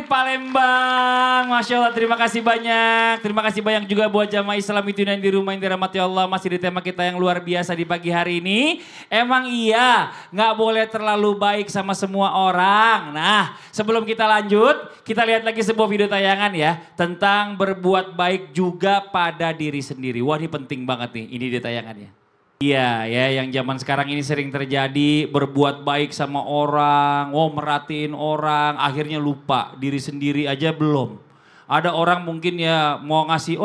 Palembang. Masya Allah, terima kasih banyak. Terima kasih banyak juga buat jamaah Islam itu yang di rumah yang dirahmati Allah. Masih di tema kita yang luar biasa di pagi hari ini. Emang iya, nggak boleh terlalu baik sama semua orang. Nah, sebelum kita lanjut, kita lihat lagi sebuah video tayangan ya. Tentang berbuat baik juga pada diri sendiri. Wah, ini penting banget nih, ini dia tayangannya. Iya ya, yang zaman sekarang ini sering terjadi berbuat baik sama orang, merhatiin orang, akhirnya lupa diri sendiri aja belum. Ada orang mungkin ya mau ngasih,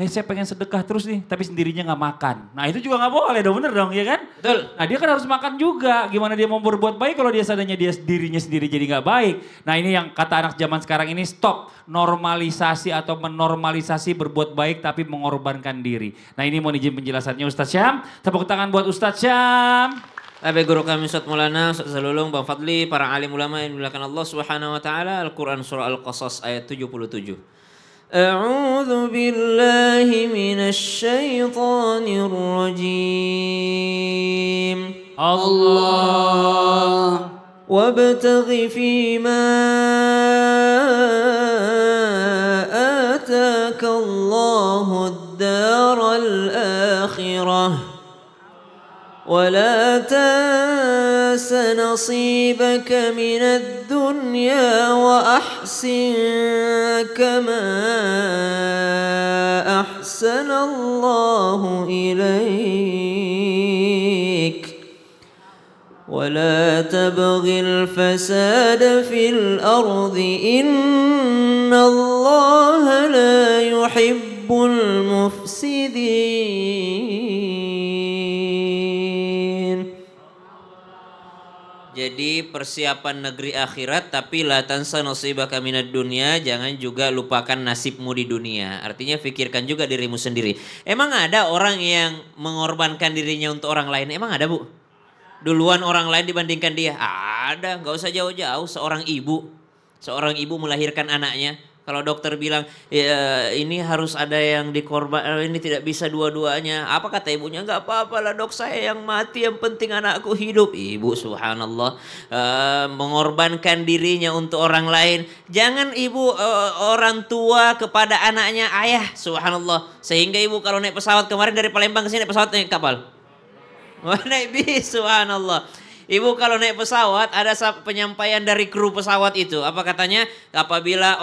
saya pengen sedekah terus nih, tapi sendirinya nggak makan. Nah itu juga nggak boleh dong, bener dong ya kan? Betul. Nah dia kan harus makan juga, gimana dia mau berbuat baik kalau dia sadanya dia dirinya sendiri jadi nggak baik. Nah ini yang kata anak zaman sekarang ini, stop normalisasi atau menormalisasi berbuat baik tapi mengorbankan diri. Nah ini mau izin penjelasannya Ustadz Syam, tepuk tangan buat Ustadz Syam. Abai guru kami Ustaz Maulana, Ustaz Zalulung, Bang Fadli, para alim ulama yang dimuliakan Allah Subhanahu wa taala. Al-Qur'an surah Al-Qasas ayat 77. A'udzu billahi minasy syaithanir rajim. Allah wabtaghi fima ataka Allahu ad-daral akhirah. ولا تنس نصيبك من الدنيا وأحسن كما أحسن الله إليك ولا تبغ الفساد في الأرض إن الله لا يحب المفسدين. Jadi persiapan negeri akhirat, tapi la tansa nasibaka minad dunya, jangan juga lupakan nasibmu di dunia. Artinya pikirkan juga dirimu sendiri. Emang ada orang yang mengorbankan dirinya untuk orang lain? Emang ada, Bu? Duluan orang lain dibandingkan dia? Ada, nggak usah jauh-jauh. Seorang ibu melahirkan anaknya. Kalau dokter bilang, ya, ini harus ada yang dikorban, ini tidak bisa dua-duanya. Apa kata ibunya? Enggak apa-apa lah dok, saya yang mati, yang penting anakku hidup. Ibu subhanallah mengorbankan dirinya untuk orang lain. Jangan ibu orang tua kepada anaknya, ayah subhanallah. Sehingga ibu kalau naik pesawat kemarin dari Palembang ke sini naik pesawat, naik kapal. Naik bis subhanallah. Ibu kalau naik pesawat ada penyampaian dari kru pesawat itu. Apa katanya? Apabila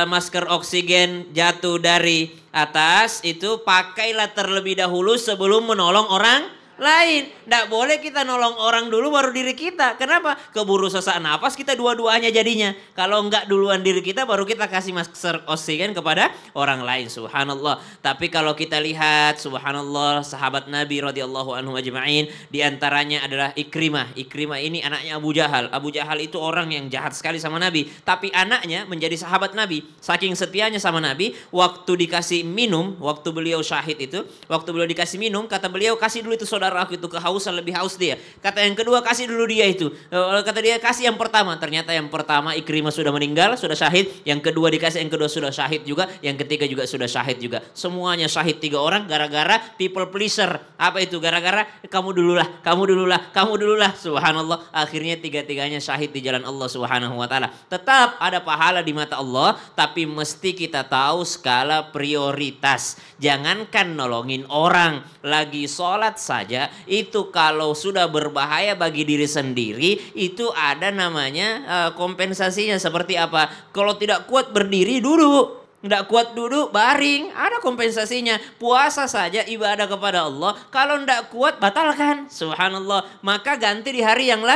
masker oksigen jatuh dari atas itu pakailah terlebih dahulu sebelum menolong orang lain. Tidak boleh kita nolong orang dulu baru diri kita. Kenapa? Keburu sesak nafas kita dua-duanya jadinya. Kalau enggak duluan diri kita baru kita kasih masker oksigen kepada orang lain. Subhanallah. Tapi kalau kita lihat subhanallah sahabat Nabi radhiyallahu anhu ajma'in, di antaranya adalah Ikrimah. Ikrimah ini anaknya Abu Jahal. Abu Jahal itu orang yang jahat sekali sama Nabi. Tapi anaknya menjadi sahabat Nabi. Saking setianya sama Nabi, waktu dikasih minum, waktu beliau syahid itu, waktu beliau dikasih minum, kata beliau kasih dulu itu saudara aku itu kehausan, lebih haus dia. Kata yang kedua kasih dulu dia itu. Kata dia kasih yang pertama. Ternyata yang pertama Ikrimah sudah meninggal, sudah syahid. Yang kedua dikasih, yang kedua sudah syahid juga. Yang ketiga juga sudah syahid juga. Semuanya syahid 3 orang gara-gara people pleaser. Apa itu? Gara-gara kamu dululah, kamu dululah, kamu dululah. Subhanallah. Akhirnya 3-tiganya syahid di jalan Allah Subhanahu wa taala. Tetap ada pahala di mata Allah, tapi mesti kita tahu skala prioritas. Jangankan nolongin orang, lagi sholat saja itu kalau sudah berbahaya bagi diri sendiri itu ada namanya kompensasinya. Seperti apa? Kalau tidak kuat berdiri dulu, tidak kuat duduk baring, ada kompensasinya. Puasa saja ibadah kepada Allah, kalau tidak kuat batalkan. Subhanallah. Maka ganti di hari yang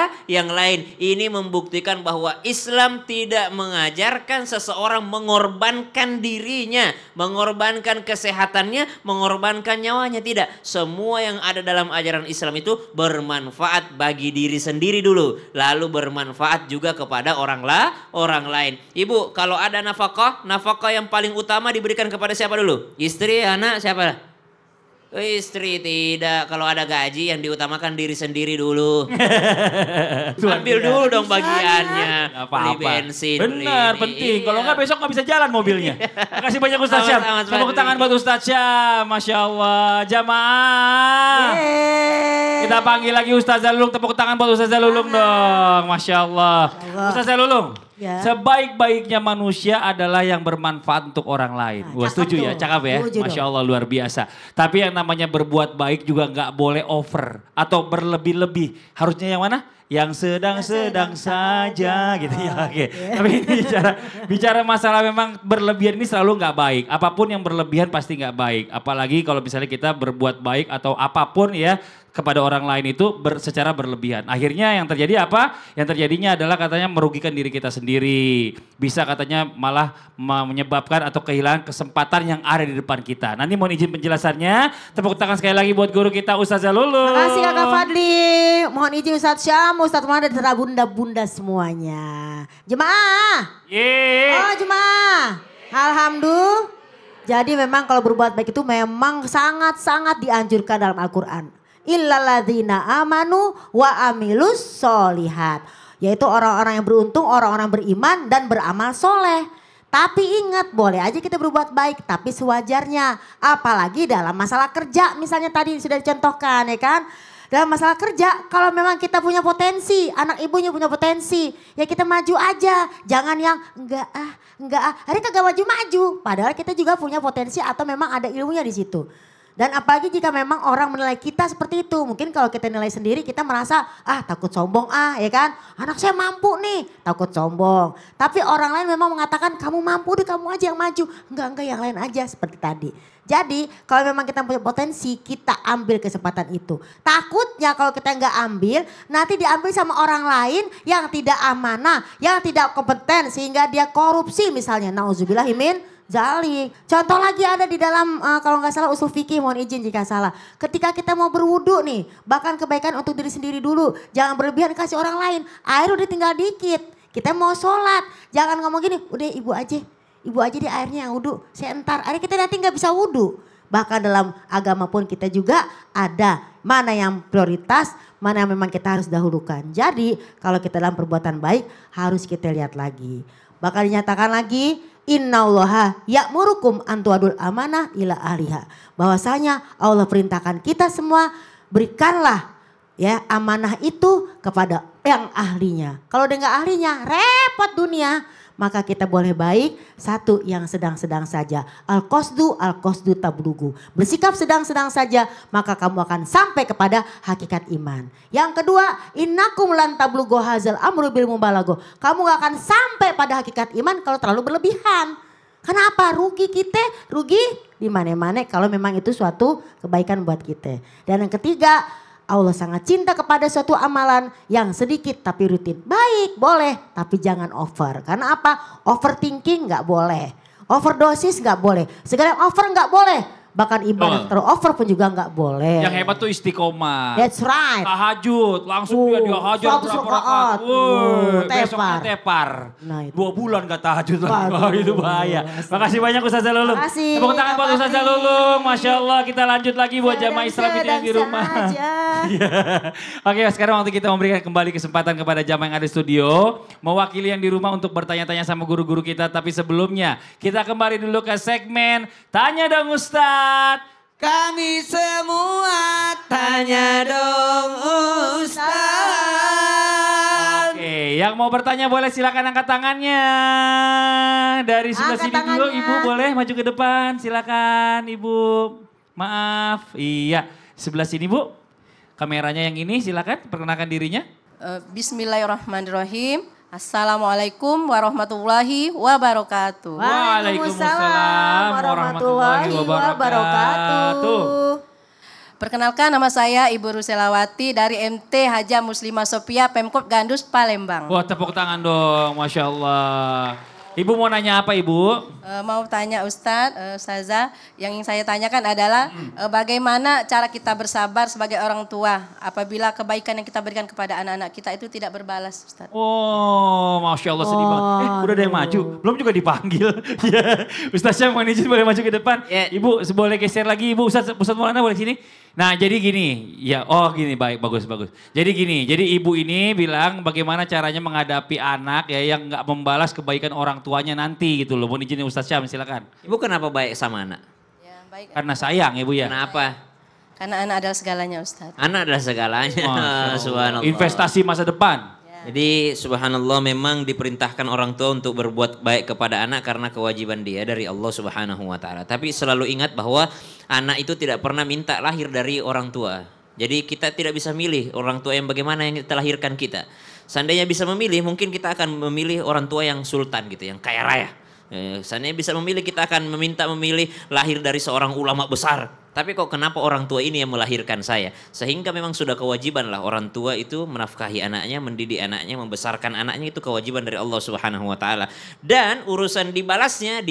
lain. Ini membuktikan bahwa Islam tidak mengajarkan seseorang mengorbankan dirinya, mengorbankan kesehatannya, mengorbankan nyawanya. Tidak. Semua yang ada dalam ajaran Islam itu bermanfaat bagi diri sendiri dulu, lalu bermanfaat juga kepada orang lain. Ibu, kalau ada nafkah yang paling utama diberikan kepada siapa dulu? Istri, anak, siapa? Istri tidak. Kalau ada gaji yang diutamakan diri sendiri dulu. Ambil dulu dong bagiannya. Beli bensin. Benar, penting. Kalau enggak besok nggak bisa jalan mobilnya. Makasih banyak Ustaz Syam. Tepuk tangan buat Ustaz Syam. Masya Allah. Jamaah. Kita panggil lagi Ustaz Zalulung. Tepuk tangan buat Ustaz Zalulung dong. Masya Allah. Ustaz Zalulung. Ya. Sebaik-baiknya manusia adalah yang bermanfaat untuk orang lain. Nah, Gua setuju ya, cakep ya. Setuju Masya dong. Allah luar biasa. Tapi yang namanya berbuat baik juga nggak boleh over atau berlebih-lebih. Harusnya yang mana? Yang sedang-sedang saja gitu ya. Oke. Tapi ini bicara masalah memang berlebihan ini selalu nggak baik. Apapun yang berlebihan pasti nggak baik. Apalagi kalau misalnya kita berbuat baik atau apapun ya kepada orang lain itu secara berlebihan. Akhirnya yang terjadi apa? Yang terjadinya adalah katanya merugikan diri kita sendiri. Bisa katanya malah menyebabkan atau kehilangan kesempatan yang ada di depan kita. Nanti mohon izin penjelasannya. Tepuk tangan sekali lagi buat guru kita Ustazah Lulu. Terima kasih Kakak Fadli. Mohon izin Ustadz Syam, Ustadz Manda dan bunda-bunda semuanya. Jemaah. Yeay. Oh jemaah. Alhamdulillah. Jadi memang kalau berbuat baik itu memang sangat-sangat dianjurkan dalam Al-Quran. Illalladzina amanu wa amilus solihat. Yaitu orang-orang yang beruntung, orang-orang beriman dan beramal soleh. Tapi ingat boleh aja kita berbuat baik tapi sewajarnya. Apalagi dalam masalah kerja misalnya tadi sudah dicontohkan ya kan. Dalam masalah kerja kalau memang kita punya potensi, anak ibunya punya potensi. Ya kita maju aja. Jangan yang enggak ah. Hari kagak maju-maju. Padahal kita juga punya potensi atau memang ada ilmunya di situ. Dan apalagi jika memang orang menilai kita seperti itu. Mungkin kalau kita nilai sendiri kita merasa takut sombong ya kan. Anak saya mampu nih takut sombong. Tapi orang lain memang mengatakan kamu mampu deh kamu aja yang maju. Enggak yang lain aja seperti tadi. Jadi kalau memang kita punya potensi kita ambil kesempatan itu. Takutnya kalau kita nggak ambil nanti diambil sama orang lain yang tidak amanah. Yang tidak kompeten sehingga dia korupsi misalnya. Nauzubillahimin zalik. Contoh lagi ada di dalam kalau nggak salah usul fikih, mohon izin jika salah. Ketika kita mau berwudu nih, bahkan kebaikan untuk diri sendiri dulu. Jangan berlebihan kasih orang lain. Air udah tinggal dikit. Kita mau sholat, jangan ngomong gini, udah ibu aja. Ibu aja di airnya yang wudu, saya entar. Akhirnya kita nanti nggak bisa wudu. Bahkan dalam agama pun kita juga ada mana yang prioritas, mana yang memang kita harus dahulukan. Jadi kalau kita dalam perbuatan baik harus kita lihat lagi. Bakal dinyatakan lagi, innallaha ya'murukum an tu'adul amanah ila ahliha. Bahwasanya Allah perintahkan kita semua berikanlah ya amanah itu kepada yang ahlinya. Kalau dia nggak ahlinya repot dunia. Maka kita boleh baik satu yang sedang-sedang saja. Al-qasdu tablugu. Bersikap sedang-sedang saja maka kamu akan sampai kepada hakikat iman. Yang kedua, innakum lan tablughu hadzal amru bil mubalaghah. Kamu gak akan sampai pada hakikat iman kalau terlalu berlebihan. Kenapa? Rugi kita, rugi di mana-mana kalau memang itu suatu kebaikan buat kita. Dan yang ketiga, Allah sangat cinta kepada suatu amalan yang sedikit tapi rutin. Baik, boleh, tapi jangan over. Karena apa? Overthinking gak boleh. Overdosis gak boleh. Segala yang over gak boleh. Bahkan ibadah terlalu over pun juga gak boleh. Yang hebat tuh istiqomah. That's right. Tahajud, langsung dia hajar 100 berapa rakaat. rakaat. Besoknya Tepar. tepar. Nah, itu. 2 bulan gak tahajud lagi. Waduh. Wah, itu bahaya. Makasih banyak Ustazah Lulung. Makasih, Tepuk tangan buat Kak Ustazah Fadli. Lulung. Masya Allah kita lanjut lagi buat jamaah Islam itu yang di rumah. Saja. Iya. Oke, sekarang waktu kita memberikan kembali kesempatan kepada jamaah yang ada di studio. Mewakili yang di rumah untuk bertanya-tanya sama guru-guru kita. Tapi sebelumnya kita kembali dulu ke segmen Tanya Dong Ustadz. Kami semua tanya dong Ustaz. Oke, yang mau bertanya boleh silakan angkat tangannya. Dari sebelah Angkat sini dulu tangannya. Ibu boleh maju ke depan. Silakan Ibu. Maaf. Iya, sebelah sini Bu. Kameranya yang ini silakan perkenalkan dirinya. Bismillahirrahmanirrahim. Assalamualaikum warahmatullahi wabarakatuh. Waalaikumsalam warahmatullahi wabarakatuh. Perkenalkan nama saya Ibu Ruselawati dari MT Haja Muslimah Sophia Pemkot Gandus Palembang. Wah tepuk tangan dong, Masya Allah. Ibu mau nanya apa Ibu? Mau tanya Ustadz, Ustazah, yang ingin saya tanyakan adalah bagaimana cara kita bersabar sebagai orang tua apabila kebaikan yang kita berikan kepada anak-anak kita itu tidak berbalas Ustadz. Oh, Masya Allah sedih banget. Udah ada yang maju, belum juga dipanggil. Ya, Ustaz Syam mohon izin boleh maju ke depan. Ya. Ibu boleh geser lagi Ibu, Ustaz Maulana boleh sini. Nah jadi gini, ya gini baik, bagus. Jadi gini, jadi ibu ini bilang bagaimana caranya menghadapi anak ya yang nggak membalas kebaikan orang tuanya nanti gitu loh. Mohon izin Ustaz Syam silakan. Ibu kenapa baik sama anak? Ya, baik. Karena sayang Ibu ya. Kenapa? Karena anak adalah segalanya Ustadz. Anak adalah segalanya. Masya Allah. Subhanallah. Investasi masa depan. Ya. Jadi subhanallah memang diperintahkan orang tua untuk berbuat baik kepada anak karena kewajiban dia dari Allah Subhanahu wa taala. Tapi selalu ingat bahwa anak itu tidak pernah minta lahir dari orang tua. Jadi kita tidak bisa milih orang tua yang bagaimana yang kita lahirkan kita. Seandainya bisa memilih, mungkin kita akan memilih orang tua yang sultan gitu, yang kaya raya. Seandainya bisa memilih, kita akan memilih lahir dari seorang ulama besar. Tapi kok kenapa orang tua ini yang melahirkan saya? Sehingga memang sudah kewajiban lah orang tua itu menafkahi anaknya, mendidik anaknya, membesarkan anaknya, itu kewajiban dari Allah Subhanahu wa taala. Dan urusan dibalasnya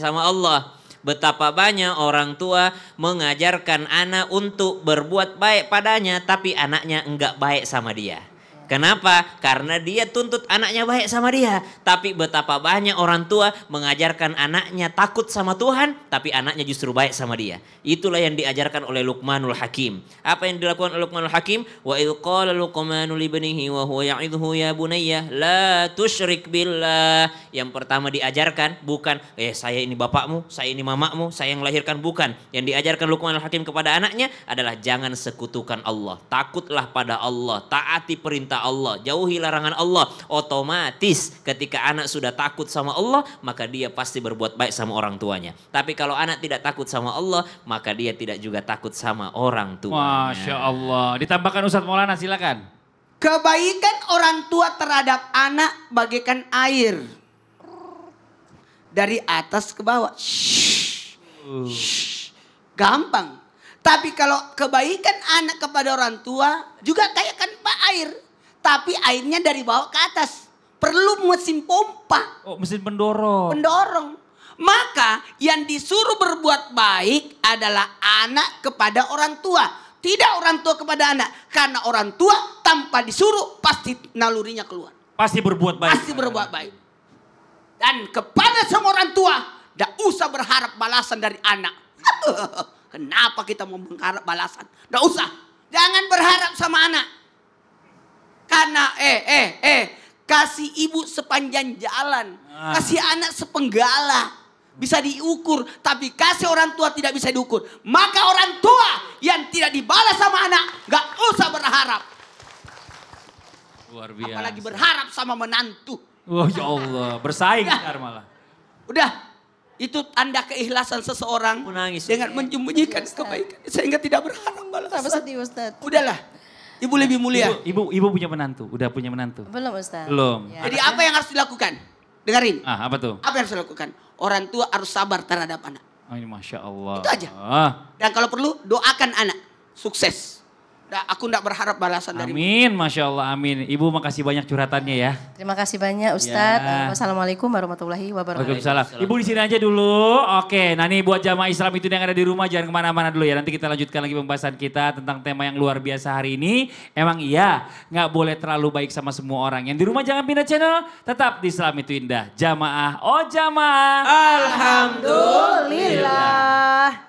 sama Allah. Betapa banyak orang tua mengajarkan anak untuk berbuat baik padanya, tapi anaknya enggak baik sama dia. Kenapa? Karena dia tuntut anaknya baik sama dia. Tapi betapa banyak orang tua mengajarkan anaknya takut sama Tuhan, tapi anaknya justru baik sama dia. Itulah yang diajarkan oleh Luqmanul Hakim. Apa yang dilakukan oleh Luqmanul Hakim? Wa idh qala Luqmanu li ibnihi wa huwa ya'idhuhu ya bunayya la tusyrik billah. Yang pertama diajarkan bukan saya ini bapakmu, saya ini mamamu, saya yang melahirkan, bukan. Yang diajarkan Luqmanul Hakim kepada anaknya adalah jangan sekutukan Allah. Takutlah pada Allah, taati perintah Allah, jauhi larangan Allah. Otomatis ketika anak sudah takut sama Allah, maka dia pasti berbuat baik sama orang tuanya. Tapi kalau anak tidak takut sama Allah, maka dia tidak juga takut sama orang tuanya. Masya Allah. Ditambahkan Ustadz Maulana, silakan. Kebaikan orang tua terhadap anak bagaikan air. Dari atas ke bawah. Gampang. Tapi kalau kebaikan anak kepada orang tua juga kayak kan air. Tapi airnya dari bawah ke atas. Perlu mesin pompa. Oh, mesin pendorong. Pendorong. Maka yang disuruh berbuat baik adalah anak kepada orang tua. Tidak orang tua kepada anak. Karena orang tua tanpa disuruh pasti nalurinya keluar. Pasti berbuat baik. Pasti berbuat baik. Dan kepada semua orang tua, tidak usah berharap balasan dari anak. Kenapa kita mau mengharap balasan? Tidak usah. Jangan berharap sama anak. Karena kasih ibu sepanjang jalan. Kasih anak sepenggala. Bisa diukur. Tapi kasih orang tua tidak bisa diukur. Maka orang tua yang tidak dibalas sama anak, gak usah berharap. Luar biasa. Apalagi berharap sama menantu. Oh ya Allah, bersaing ntar malah. Udah, itu tanda keikhlasan seseorang Menangis. dengan menyembunyikan kebaikan sehingga tidak berharap Tambah balasan. sedih Ustadz. Udahlah, ibu lebih mulia. Ibu punya menantu, udah punya menantu. Belum Ustadz. Belum. Ya. Jadi apa yang harus dilakukan? Dengerin. Apa tuh? Apa yang harus dilakukan? Orang tua harus sabar terhadap anak. Oh, ini Masya Allah. Itu aja. Dan kalau perlu doakan anak sukses. Aku tidak berharap balasan dari. Amin, Masya Allah, amin. Ibu makasih banyak curhatannya ya. Terima kasih banyak Ustadz. Ya. Wassalamualaikum warahmatullahi wabarakatuh. Waalaikumsalam. Ibu di sini aja dulu. Oke, nah nih buat jamaah Islam itu yang ada di rumah jangan kemana-mana dulu ya. Nanti kita lanjutkan lagi pembahasan kita tentang tema yang luar biasa hari ini. Emang iya, nggak boleh terlalu baik sama semua orang. Yang di rumah jangan pindah channel, tetap di Islam itu indah. Jamaah, oh jamaah. Alhamdulillah.